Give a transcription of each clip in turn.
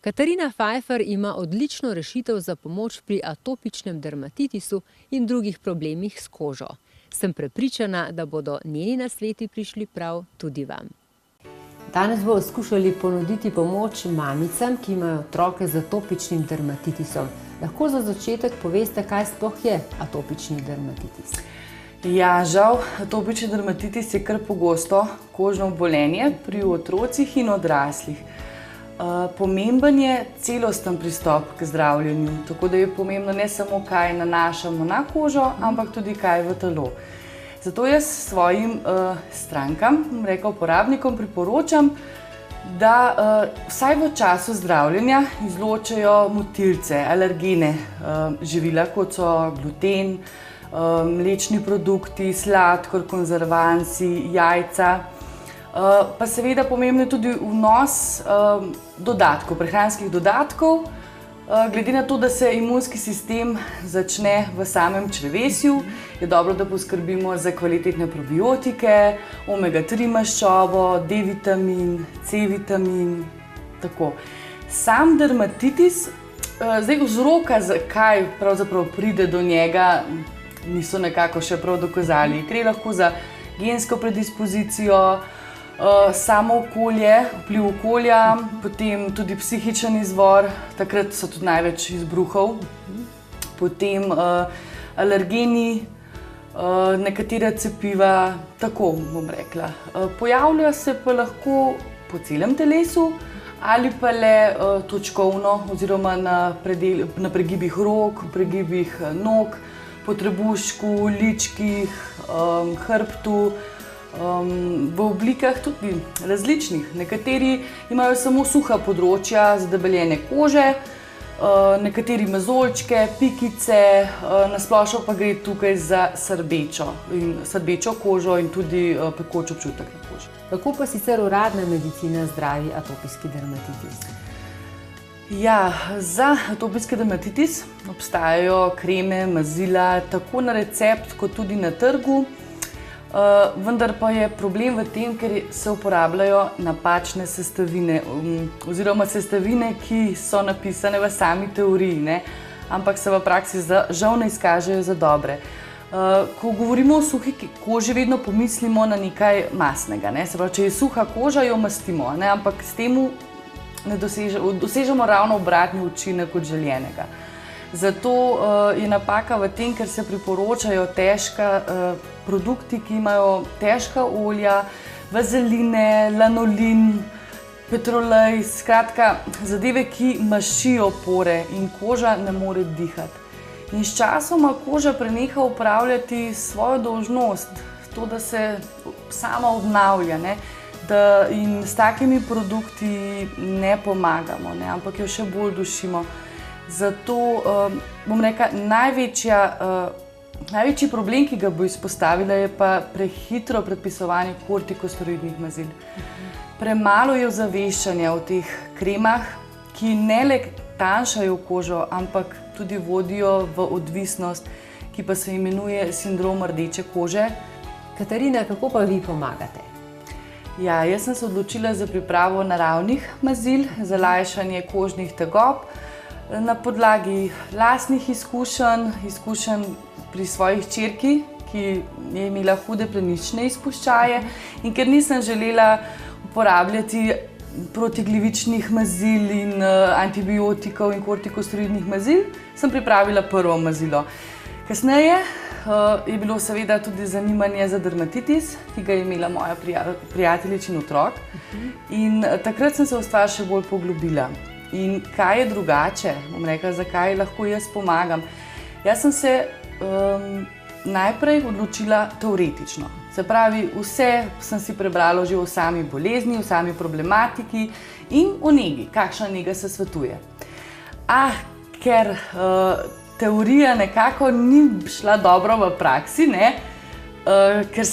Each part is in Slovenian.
Katarina Pfeiffer ima odlično rešitev za pomoč pri atopičnem dermatitisu in drugih problemih s kožo. Sem prepričana, da bodo njeni nasveti prišli prav tudi vam. Danes bomo skušali ponuditi pomoč mamicam, ki imajo otroke z atopičnim dermatitisom. Lahko za začetek poveste, kaj sploh je atopični dermatitis? Ja, žal, atopični dermatitis je kar pogosto kožno obolenje pri otrocih in odraslih. Pomemben je celosten pristop k zdravljenju, tako da je pomembno ne samo, kaj nanašamo na kožo, ampak tudi kaj v telo. Zato jaz svojim strankam, uporabnikom priporočam, da vsaj v času zdravljenja izločajo motilce, alergene živila, kot so gluten, mlečni produkti, sladkor, konzervansi, jajca. Pa seveda pomembno je tudi vnos dodatkov, prehranskih dodatkov, glede na to, da se imunski sistem začne v samem črevesju, je dobro, da poskrbimo za kvalitetne probiotike, omega-3 maščobo, D-vitamin, C-vitamin, tako. Sam dermatitis, zdaj vzroka, zakaj pravzaprav pride do njega, niso nekako še prav dokazali. Gre lahko za gensko predispozicijo, samo okolje, vpliv okolja, potem tudi psihičen izvor, takrat so tudi največ izbruhov, potem alergeni, nekatera cepiva, tako bom rekla. Pojavlja se pa lahko po celem telesu ali pa le točkovno oziroma na pregibih rok, pregibih nog, po trebuščku, ličkih, hrbtu, v oblikah tudi različnih. Nekateri imajo samo suha področja, zadebeljene kože, nekateri mezolčke, pikice, na splošno pa gre tukaj za srbečo kožo in tudi pekoč občutek na koži. Kako pa sicer uradna medicina zdravi atopijski dermatitis? Ja, za atopijski dermatitis obstajajo kreme, mazila, tako na recept kot tudi na trgu. Vendar pa je problem v tem, ker se uporabljajo napačne sestavine oziroma sestavine, ki so napisane v sami teoriji, ampak se v praksi žal ne izkažejo za dobre. Ko govorimo o suhi koži, vedno pomislimo na nekaj mastnega. Se pravi, če je suha koža, jo mastimo, ampak s tem dosežemo ravno obratni učinek od željenega. Zato je napaka v tem, ker se priporočajo težka produkti, ki imajo težka olja, vazeline, lanolin, petrolej, skratka zadeve, ki mašijo pore in koža ne more dihati. In sčasoma koža preneha opravljati svojo dolžnost, to, da se sama obnavlja, in s takimi produkti ne pomagamo, ampak jo še bolj dušimo. Zato bom rekla, največji problem, ki ga bo izpostavila, je pa prehitro predpisovanje kortikosteroidnih mazil. Premalo je ozaveščanja o teh kremah, ki ne le tanjšajo kožo, ampak tudi vodijo v odvisnost, ki pa se imenuje sindrom rdeče kože. Katarina, kako pa vi pomagate? Ja, jaz sem se odločila za pripravo naravnih mazil, za lajšanje kožnih tegob, na podlagi lastnih izkušenj pri svoji hčerki, ki je imela hude plenične izpuščaje, in ker nisem želela uporabljati protiglivičnih mazil in antibiotikov in kortikosteroidnih mazil, sem pripravila prvo mazilo. Kasneje je bilo seveda tudi zanimanje za dermatitis, ki ga je imela moja prijateljičin otrok, in takrat sem se v stvar še bolj poglobila. In kaj je drugače, bom rekla, zakaj lahko jaz pomagam. Jaz sem se najprej odločila teoretično. Se pravi, vse sem si prebrala že o sami bolezni, o sami problematiki in o negi, kakšna nega se svetuje. Ker teorija nekako ni šla dobro v praksi, ker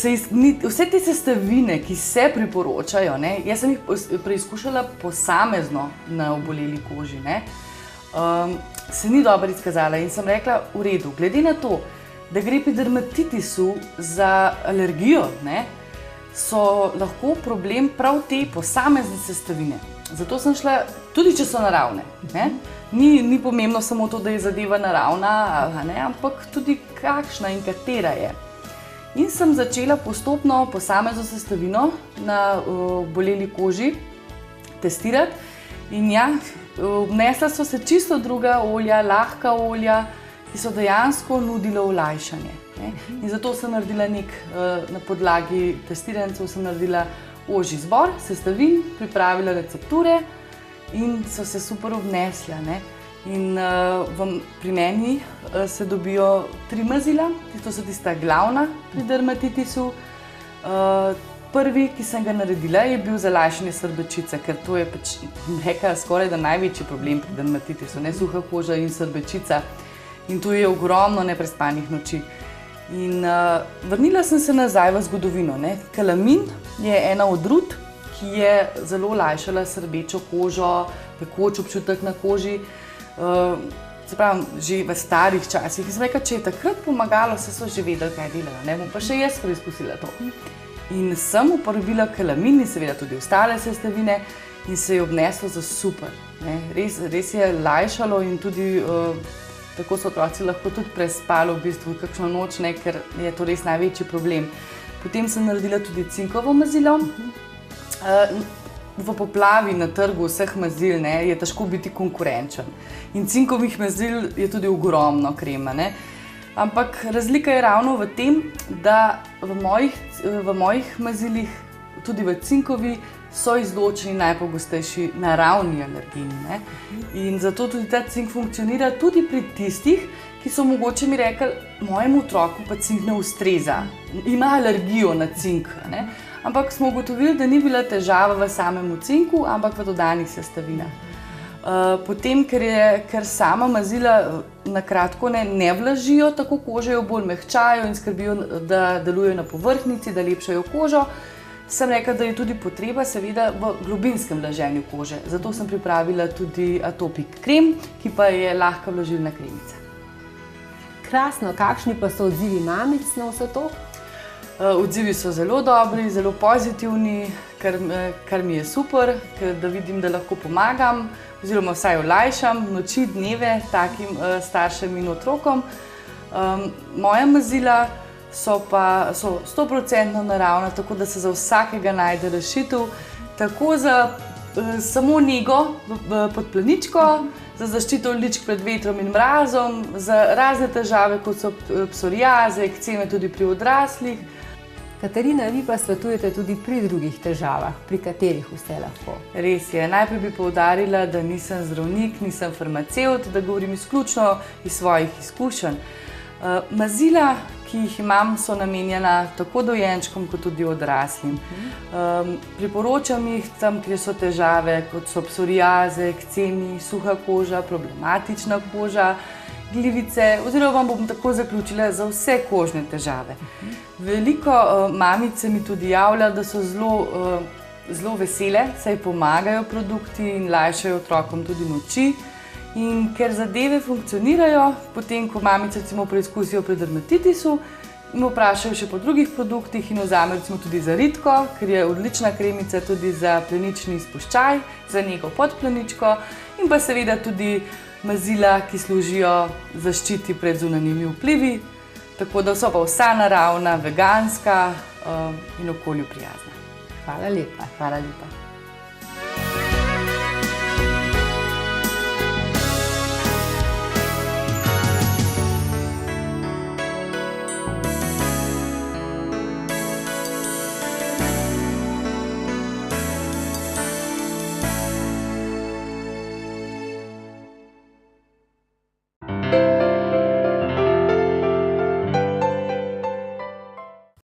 vse te sestavine, ki se priporočajo, jaz sem jih preizkušala posamezno na oboleli koži, se ni dobro izkazala in sem rekla, v redu, glede na to, da gre pri dermatitisu za alergijo, so lahko problem prav te posamezne sestavine. Zato sem šla, tudi če so naravne. Ne? Ni pomembno samo to, da je zadeva naravna, ne? Ampak tudi kakšna in katera je. In sem začela postopno posamezno sestavino na boleli koži testirati. In ja, obnesla so se čisto druga olja, lahka olja, ki so dejansko nudila olajšanje. Ne? In zato sem naredila na podlagi testirancev sem naredila ožji izbor sestavin, pripravila recepture in so se super obnesla. Ne? In pri meni se dobijo 3 mazila, to so tista glavna pri dermatitisu. Prvi, ki sem ga naredila, je bil za lajšanje srbečice, ker to je pač skoraj da največji problem pri dermatitisu, ne, suha koža in srbečica. In tu je ogromno neprespanih noči. In vrnila sem se nazaj v zgodovino. Ne. Kalamin je ena od rut, ki je zelo lajšala srbečo kožo, pekoč občutek na koži. Se pravi, že v starih časih. Sem rekla, če je takrat pomagalo, so že vedeli, kaj delajo. Ne. Bom pa še jaz preizkusila to. In sem uporabila kalamin in seveda tudi ostale sestavine in se je obneslo za super. Ne. Res je lajšalo in tudi tako so otroci lahko tudi prespali v bistvu kakšno noč, ne, ker je to res največji problem. Potem sem naredila tudi cinkovo mazilo. V poplavi na trgu vseh mazil, ne, je težko biti konkurenčen. In cinkovih mazil je tudi ogromno krema. Ne. Ampak razlika je ravno v tem, da v mojih mazilih, tudi v cinkovi, so izločeni najpogostejši naravni alergeni. Ne? In zato tudi ta cink funkcionira tudi pri tistih, ki so mogoče mi rekli, mojemu otroku pa cink ne ustreza, ima alergijo na cink. Ne? Ampak smo ugotovili, da ni bila težava v samem cinku, ampak v dodanih sestavinah. Potem, ker sama mazila na kratko ne vlažijo tako kože, jo bolj mehčajo in skrbijo, da delujejo na povrhnjici, da lepšajo kožo, sem rekla, da je tudi potreba seveda v globinskem vlaženju kože. Zato sem pripravila tudi Atopik krem, ki pa je lahka vlažilna kremica. Krasno, kakšni pa so odzivi mamic na vse to? Odzivi so zelo dobri, zelo pozitivni, kar mi je super, da vidim, da lahko pomagam oziroma vsaj olajšam noči, dneve takim staršem in otrokom. Moja mazila so 100% naravna, tako da se za vsakega najde rešitev, tako za samo nego pod pleničko, za zaščito ličk pred vetrom in mrazom, za razne težave, kot so psoriaze, ekceme tudi pri odraslih. Katarina, vi pa svetujete tudi pri drugih težavah, pri katerih vse lahko? Res je. Najprej bi poudarila, da nisem zdravnik, nisem farmacevt, da govorim izključno iz svojih izkušenj. Mazila, ki jih imam, so namenjena tako dojenčkom, kot tudi odraslim. Priporočam jih tam, kjer so težave, kot so psoriaze, ekcemi, suha koža, problematična koža, glivice, oziroma bom tako zaključila za vse kožne težave. Veliko mamic se mi tudi javlja, da so zelo vesele, saj pomagajo produkti in lajšajo otrokom tudi noči. In ker zadeve funkcionirajo, potem ko mamice recimo preizkusijo pri dermatitisu, me vprašajo še po drugih produktih in vzamejo recimo tudi za ritko, ker je odlična kremica tudi za plenični spuščaj, za nego pod pleničko in pa seveda tudi mazila, ki služijo zaščiti pred zunanjimi vplivi, tako da so pa vsa naravna, veganska in okolju prijazna. Hvala lepa. Hvala lepa.